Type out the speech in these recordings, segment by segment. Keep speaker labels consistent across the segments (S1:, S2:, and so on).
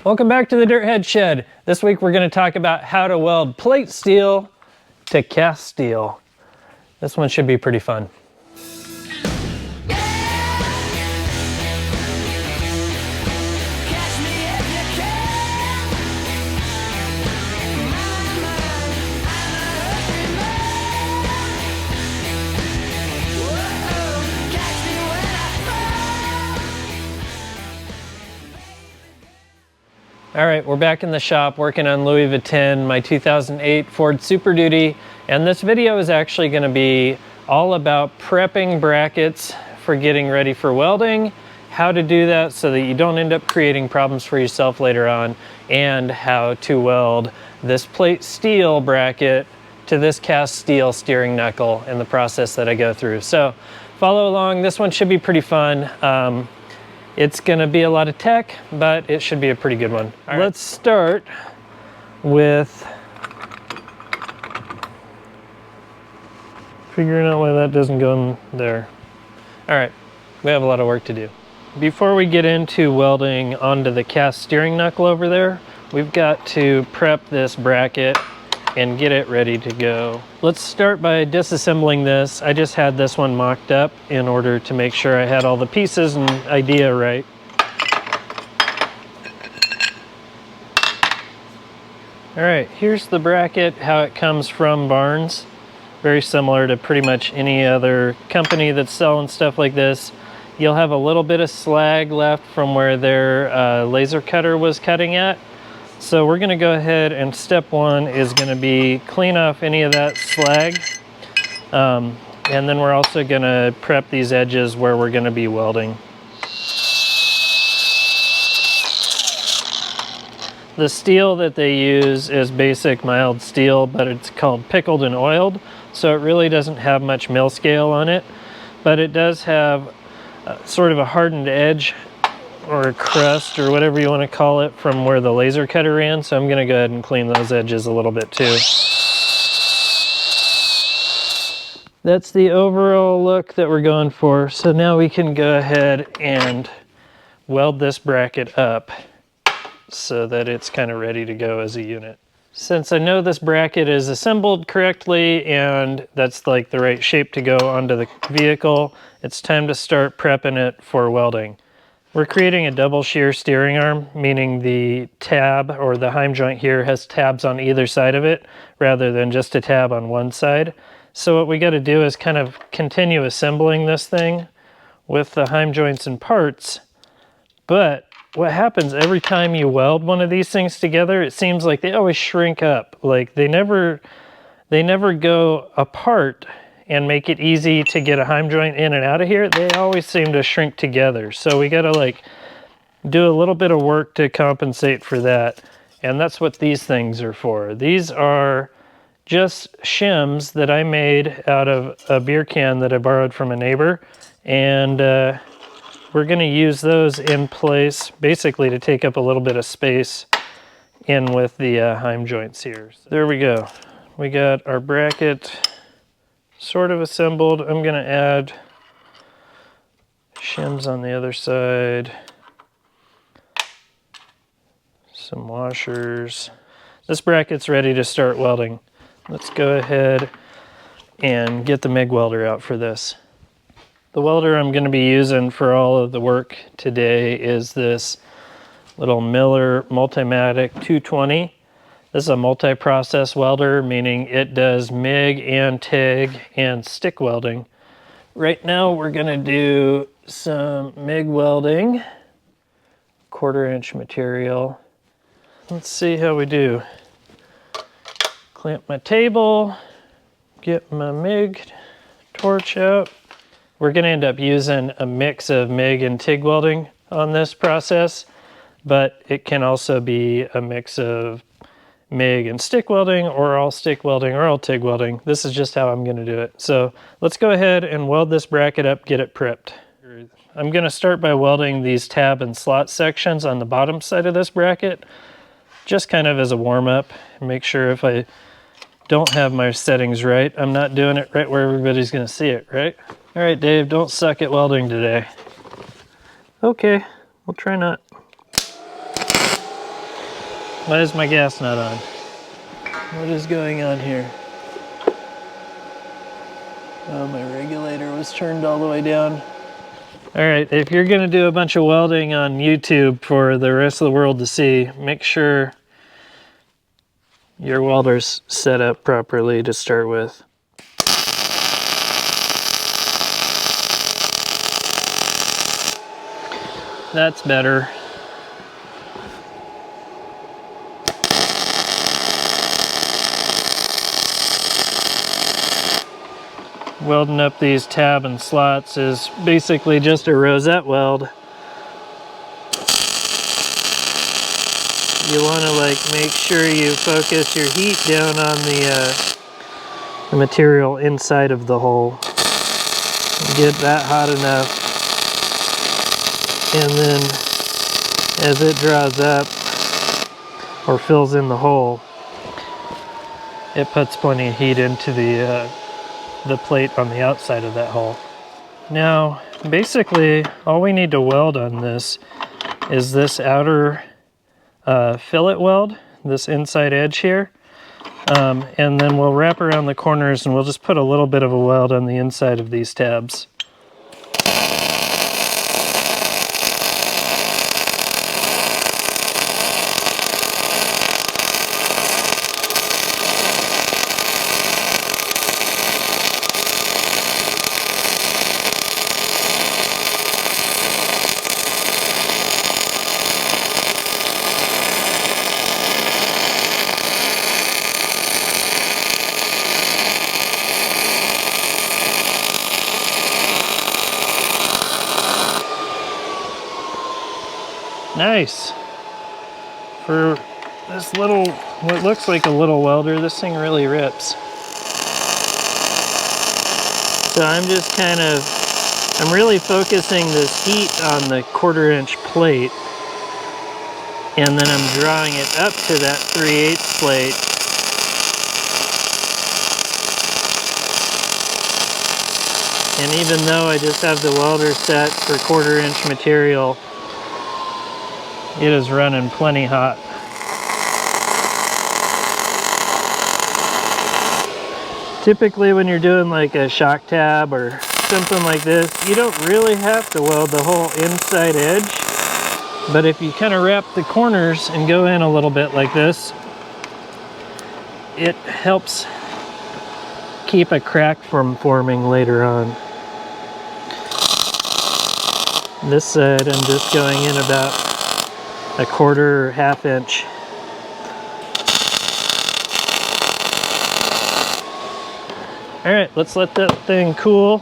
S1: Welcome back to the Dirt Head Shed. This week we're going to talk about how to weld plate steel to cast steel. This one should be pretty fun. All right, we're back in the shop working on Louis Vuitton, my 2008 Ford Super Duty, and this video is actually going to be all about prepping brackets for getting ready for welding, how to do that so that you don't end up creating problems for yourself later on, and how to weld this plate steel bracket to this cast steel steering knuckle in the process that I go through. So follow along. This one should be pretty fun. It's gonna be a lot of tech, but it should be a pretty good one. All right. Let's start with figuring out why that doesn't go in there. All right, we have a lot of work to do. Before we get into welding onto the cast steering knuckle over there, we've got to prep this bracket and get it ready to go. Let's start by disassembling this. I just had this one mocked up in order to make sure I had all the pieces and idea right. All right, here's the bracket, how it comes from Barnes. Very similar to pretty much any other company that's selling stuff like this. You'll have a little bit of slag left from where their laser cutter was cutting at. So we're gonna go ahead and step one is gonna be clean off any of that slag. And then we're also gonna prep these edges where we're gonna be welding. The steel that they use is basic mild steel, but it's called pickled and oiled. So it really doesn't have much mill scale on it, but it does have sort of a hardened edge or a crust or whatever you want to call it from where the laser cutter ran. So I'm going to go ahead and clean those edges a little bit too. That's the overall look that we're going for. So now we can go ahead and weld this bracket up so that it's kind of ready to go as a unit. Since I know this bracket is assembled correctly and that's like the right shape to go onto the vehicle, it's time to start prepping it for welding. We're creating a double shear steering arm, meaning the tab or the heim joint here has tabs on either side of it rather than just a tab on one side. So what we got to do is kind of continue assembling this thing with the heim joints and parts. But what happens every time you weld one of these things together, it seems like they always shrink up. Like they never go apart and make it easy to get a heim joint in and out of here. They always seem to shrink together. So we gotta like do a little bit of work to compensate for that. And that's what these things are for. These are just shims that I made out of a beer can that I borrowed from a neighbor. And we're gonna use those in place basically to take up a little bit of space in with the heim joints here. So there we go. We got our bracket sort of assembled. I'm going to add shims on the other side, some washers. This bracket's ready to start welding. Let's go ahead and get the MIG welder out for this. The welder I'm going to be using for all of the work today is this little Miller Multimatic 220. This is a multi-process welder, meaning it does MIG and TIG and stick welding. Right now we're gonna do some MIG welding, 1/4 inch material. Let's see how we do. Clamp my table, get my MIG torch out. We're gonna end up using a mix of MIG and TIG welding on this process, but it can also be a mix of MIG and stick welding, or all stick welding, or all TIG welding. This is just how I'm going to do it. So let's go ahead and weld this bracket up, get it prepped. I'm going to start by welding these tab and slot sections on the bottom side of this bracket, just kind of as a warm-up. Make sure if I don't have my settings right, I'm not doing it right where everybody's going to see it, right? All right, Dave, don't suck at welding today. Okay, we'll try not. Why is my gas not on? What is going on here? Oh, my regulator was turned all the way down. All right, if you're gonna do a bunch of welding on YouTube for the rest of the world to see, make sure your welder's set up properly to start with. That's better. Welding up these tab and slots is basically just a rosette weld. You want to like make sure you focus your heat down on the material inside of the hole. Get that hot enough, and then as it draws up or fills in the hole, it puts plenty of heat into the plate on the outside of that hole. Now, basically, all we need to weld on this is this outer fillet weld, this inside edge here, and then we'll wrap around the corners and we'll just put a little bit of a weld on the inside of these tabs. Nice. For this little, what looks like a little welder, this thing really rips. So I'm just I'm really focusing this heat on the 1/4" plate, and then I'm drawing it up to that 3/8 plate. And even though I just have the welder set for 1/4" material, it is running plenty hot. Typically when you're doing like a shock tab or something like this, you don't really have to weld the whole inside edge. But if you kind of wrap the corners and go in a little bit like this, it helps keep a crack from forming later on. This side I'm just going in about 1/4 or 1/2 inch. All right, let's let that thing cool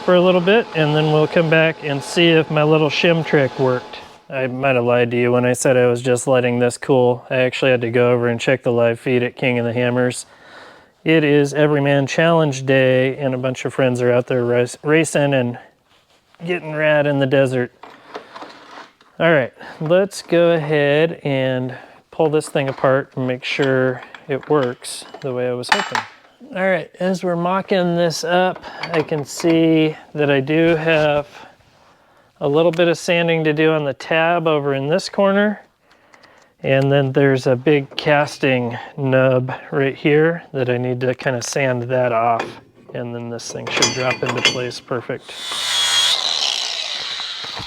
S1: for a little bit, and then we'll come back and see if my little shim trick worked. I might have lied to you when I said I was just letting this cool. I actually had to go over and check the live feed at King of the Hammers. It is Everyman Challenge Day, and a bunch of friends are out there racing and getting rad in the desert. All right, let's go ahead and pull this thing apart and make sure it works the way I was hoping. All right, as we're mocking this up, I can see that I do have a little bit of sanding to do on the tab over in this corner. And then there's a big casting nub right here that I need to kind of sand that off. And then this thing should drop into place perfect.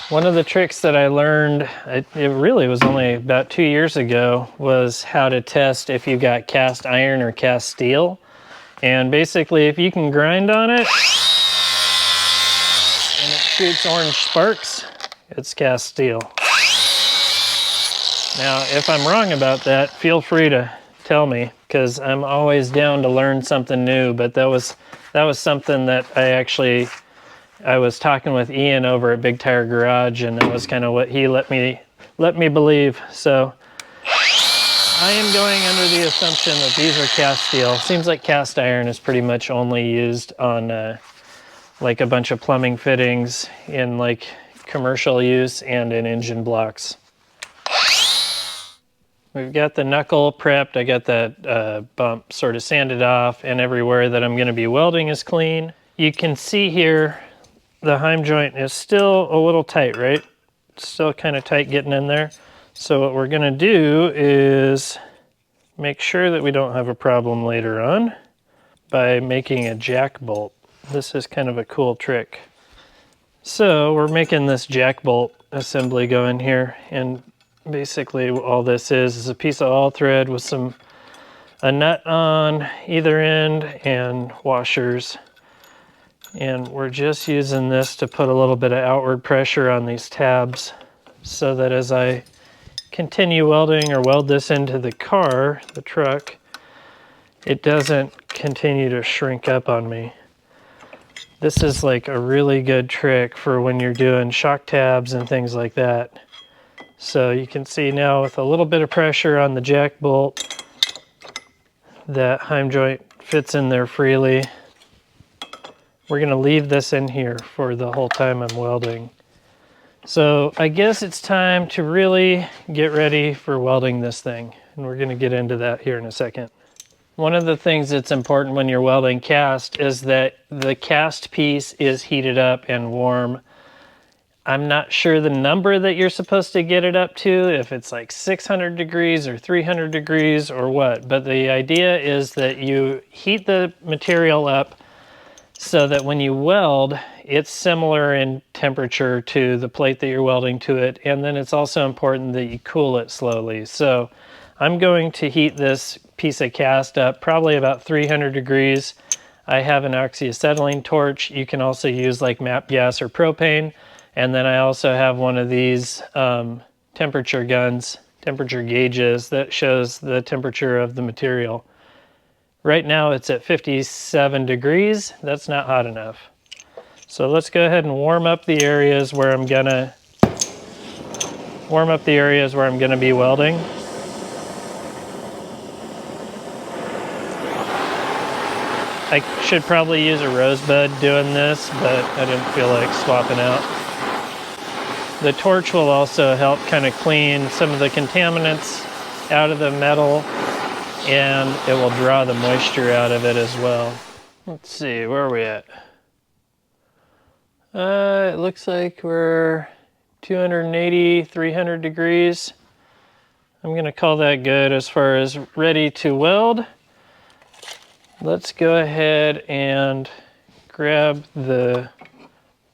S1: One of the tricks that I learned, it really was only about 2 years ago, was how to test if you got cast iron or cast steel. And basically, if you can grind on it and it shoots orange sparks, it's cast steel. Now, if I'm wrong about that, feel free to tell me, because I'm always down to learn something new. But that was something that I was talking with Ian over at Big Tire Garage, and that was kind of what he let me believe. So I am going under the assumption that these are cast steel. Seems like cast iron is pretty much only used on like a bunch of plumbing fittings in like commercial use and in engine blocks. We've got the knuckle prepped. I got that bump sort of sanded off, and everywhere that I'm going to be welding is clean. You can see here the heim joint is still a little tight, right? It's still kind of tight getting in there. So what we're gonna do is make sure that we don't have a problem later on by making a jack bolt. This is kind of a cool trick. So we're making this jack bolt assembly going here, and basically all this is a piece of all thread with a nut on either end and washers. And we're just using this to put a little bit of outward pressure on these tabs so that as I continue welding or weld this into the car, the truck, it doesn't continue to shrink up on me. This is like a really good trick for when you're doing shock tabs and things like that. So you can see now with a little bit of pressure on the jack bolt, that heim joint fits in there freely. We're gonna leave this in here for the whole time I'm welding. So I guess it's time to really get ready for welding this thing, and we're gonna get into that here in a second. One of the things that's important when you're welding cast is that the cast piece is heated up and warm. I'm not sure the number that you're supposed to get it up to, if it's like 600 degrees or 300 degrees or what, but the idea is that you heat the material up so that when you weld, it's similar in temperature to the plate that you're welding to it, and then it's also important that you cool it slowly. So I'm going to heat this piece of cast up probably about 300 degrees. I have an oxyacetylene torch. You can also use like MAP gas or propane. And then I also have one of these temperature gauges that shows the temperature of the material. Right now it's at 57 degrees. That's not hot enough. So let's go ahead and warm up the areas where I'm gonna be welding. I should probably use a rosebud doing this, but I didn't feel like swapping out. The torch will also help kind of clean some of the contaminants out of the metal, and it will draw the moisture out of it as well. Let's see, where are we at? It looks like we're 280, 300 degrees. I'm gonna call that good as far as ready to weld. Let's go ahead and grab the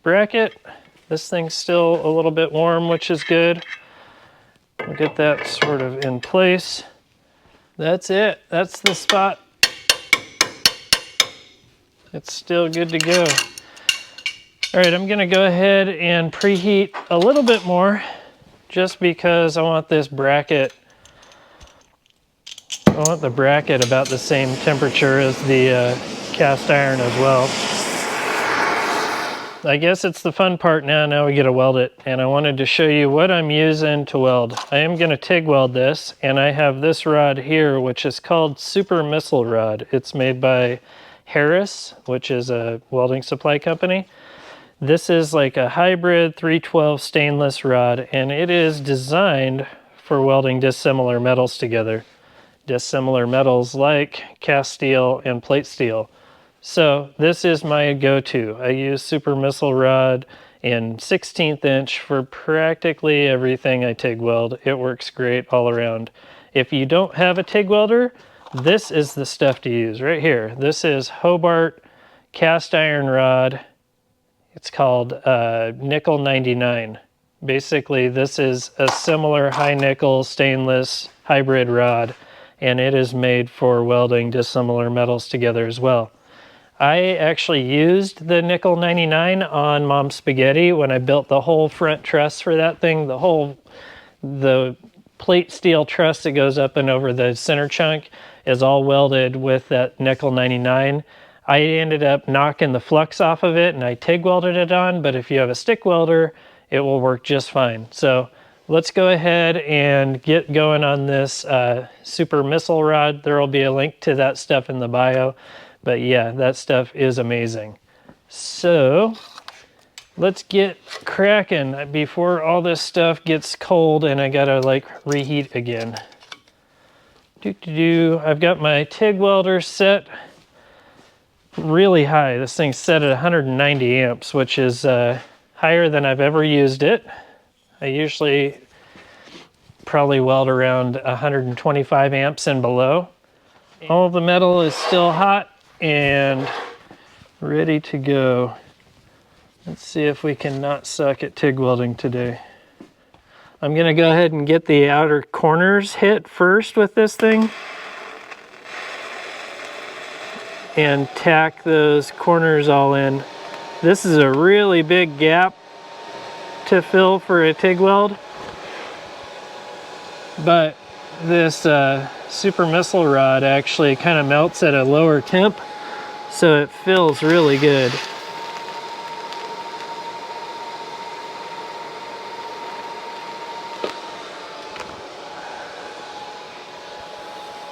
S1: bracket. This thing's still a little bit warm, which is good. We'll get that sort of in place. That's it. That's the spot. It's still good to go. All right, I'm gonna go ahead and preheat a little bit more just because I want this bracket, the bracket about the same temperature as the cast iron as well. I guess it's the fun part now. Now we get to weld it, and I wanted to show you what I'm using to weld. I am going to TIG weld this, and I have this rod here, which is called Super Missile Rod. It's made by Harris, which is a welding supply company. This is like a hybrid 312 stainless rod, and it is designed for welding dissimilar metals together. Dissimilar metals like cast steel and plate steel. So this is my go-to. I use Super Missile Rod in 16th inch for practically everything I TIG weld. It works great all around. If you don't have a TIG welder, this is the stuff to use right here. This is Hobart cast iron rod. It's called Nickel99. Basically, this is a similar high nickel stainless hybrid rod, and it is made for welding dissimilar metals together as well. I actually used the Nickel99 on Mom's spaghetti when I built the whole front truss for that thing. The plate steel truss that goes up and over the center chunk is all welded with that Nickel99. I ended up knocking the flux off of it and I TIG welded it on, but if you have a stick welder, it will work just fine. So let's go ahead and get going on this Super Missile Rod. There will be a link to that stuff in the bio. But yeah, that stuff is amazing. So let's get cracking before all this stuff gets cold and I gotta like reheat again. I've got my TIG welder set really high. This thing's set at 190 amps, which is higher than I've ever used it. I usually probably weld around 125 amps and below. All the metal is still hot and ready to go. Let's see if we can not suck at TIG welding today. I'm gonna go ahead and get the outer corners hit first with this thing and tack those corners all in. This is a really big gap to fill for a TIG weld, but this super missile rod actually kind of melts at a lower temp, so it fills really good.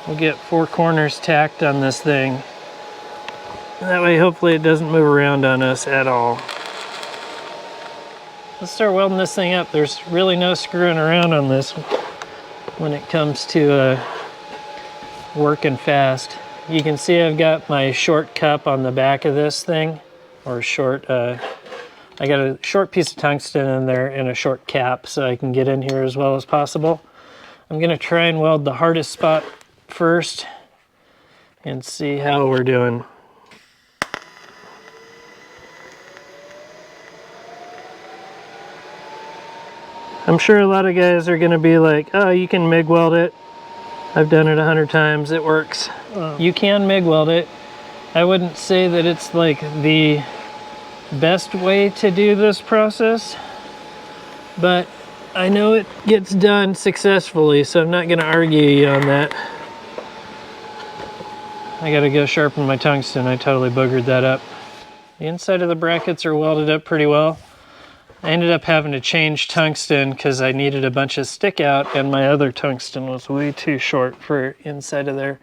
S1: We'll get 4 corners tacked on this thing. That way hopefully it doesn't move around on us at all. Let's start welding this thing up. There's really no screwing around on this when it comes to working fast. You can see I've got my short cup on the back of this thing, or short, I got a short piece of tungsten in there and a short cap so I can get in here as well as possible. I'm gonna try and weld the hardest spot first and see how we're doing. I'm sure a lot of guys are gonna be like, oh, you can MIG weld it. I've done it 100 times, it works. You can MIG weld it. I wouldn't say that it's like the best way to do this process, but I know it gets done successfully, so I'm not gonna argue you on that. I gotta go sharpen my tungsten. I totally boogered that up. The inside of the brackets are welded up pretty well. I ended up having to change tungsten because I needed a bunch of stick out and my other tungsten was way too short for inside of there.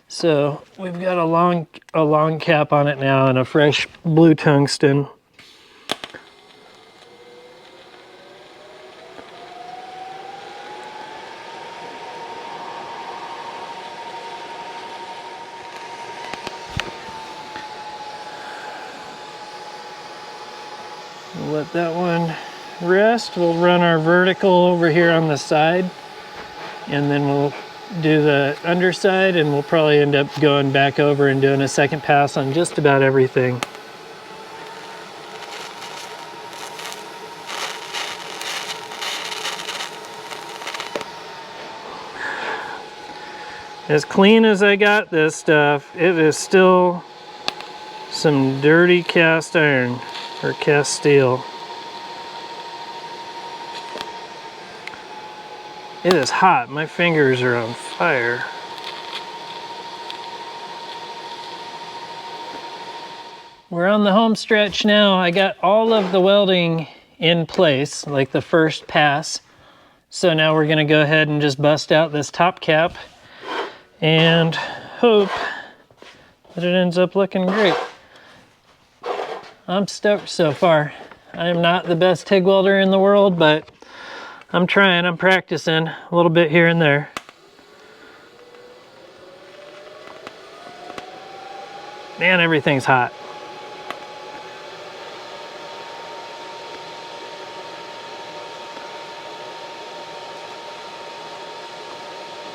S1: So we've got a long cap on it now and a fresh blue tungsten. We'll let that one rest. We'll run our vertical over here on the side, and then we'll do the underside, and we'll probably end up going back over and doing a second pass on just about everything. As clean as I got this stuff, it is still some dirty cast iron or cast steel. It is hot. My fingers are on fire. We're on the home stretch now. I got all of the welding in place, like the first pass. So now we're gonna go ahead and just bust out this top cap and hope that it ends up looking great. I'm stoked so far. I am not the best TIG welder in the world, but I'm trying, I'm practicing a little bit here and there. Man, everything's hot.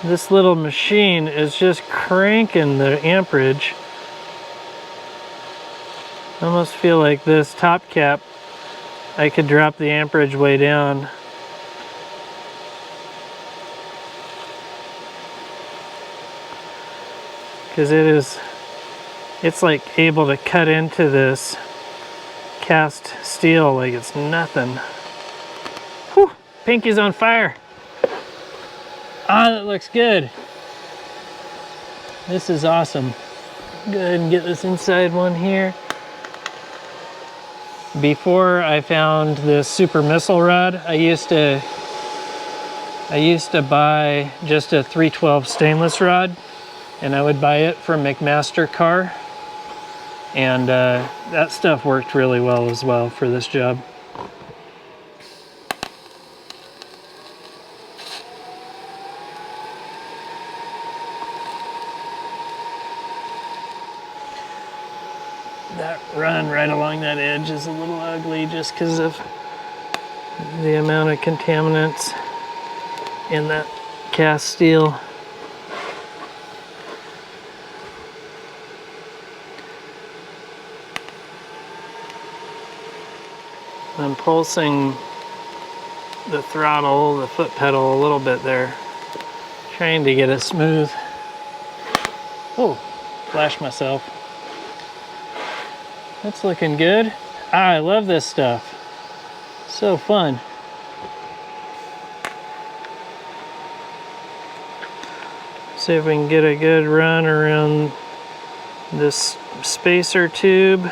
S1: This little machine is just cranking the amperage. I almost feel like this top cap, I could drop the amperage way down. Because it's like able to cut into this cast steel like it's nothing. Whew, pinky's on fire. Ah, that looks good. This is awesome. Go ahead and get this inside one here. Before I found this super missile rod, I used to buy just a 312 stainless rod, and I would buy it from McMaster Car, and that stuff worked really well as well for this job. That run right along that edge is a little ugly just because of the amount of contaminants. in that cast steel. I'm pulsing the throttle, the foot pedal a little bit there, trying to get it smooth. Oh, flashed myself. That's looking good. Ah, I love this stuff. So fun. See if we can get a good run around this spacer tube.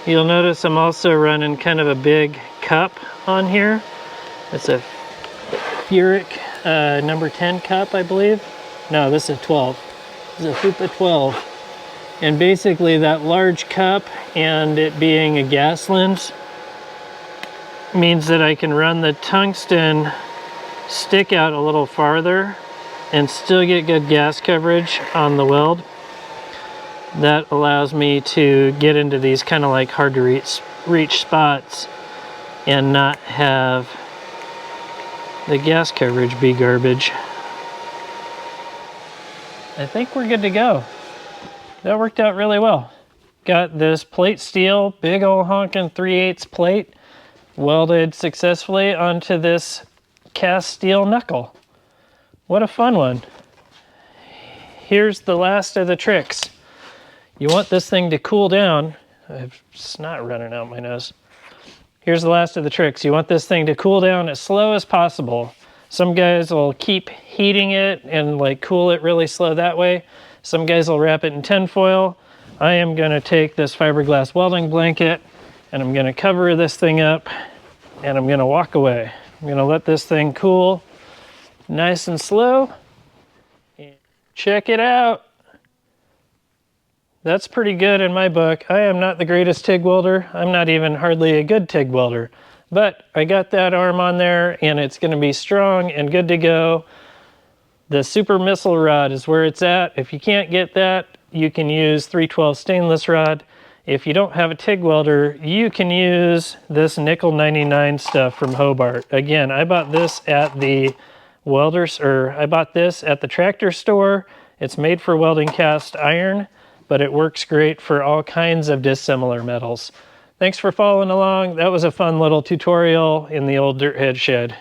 S1: You'll notice I'm also running kind of a big cup on here. It's a Furic number 10 cup, I believe. No, this is a 12. This is a FUPA 12. And basically that large cup and it being a gas lens means that I can run the tungsten stick out a little farther and still get good gas coverage on the weld. That allows me to get into these kind of like hard to reach spots and not have the gas coverage be garbage. I think we're good to go. That worked out really well. Got this plate steel, big old honking 3/8 plate, welded successfully onto this cast steel knuckle. What a fun one. Here's the last of the tricks. You want this thing to cool down. I have snot running out my nose. Here's the last of the tricks. You want this thing to cool down as slow as possible. Some guys will keep heating it and like cool it really slow that way. Some guys will wrap it in tinfoil. I am gonna take this fiberglass welding blanket and I'm gonna cover this thing up and I'm gonna walk away. I'm gonna let this thing cool nice and slow. Check it out. That's pretty good in my book. I am not the greatest TIG welder. I'm not even hardly a good TIG welder. But I got that arm on there and it's gonna be strong and good to go. The super missile rod is where it's at. If you can't get that, you can use 312 stainless rod. If you don't have a TIG welder, you can use this Nickel99 stuff from Hobart. Again, I bought this at the I bought this at the tractor store. It's made for welding cast iron, but it works great for all kinds of dissimilar metals. Thanks for following along. That was a fun little tutorial in the old dirt head shed.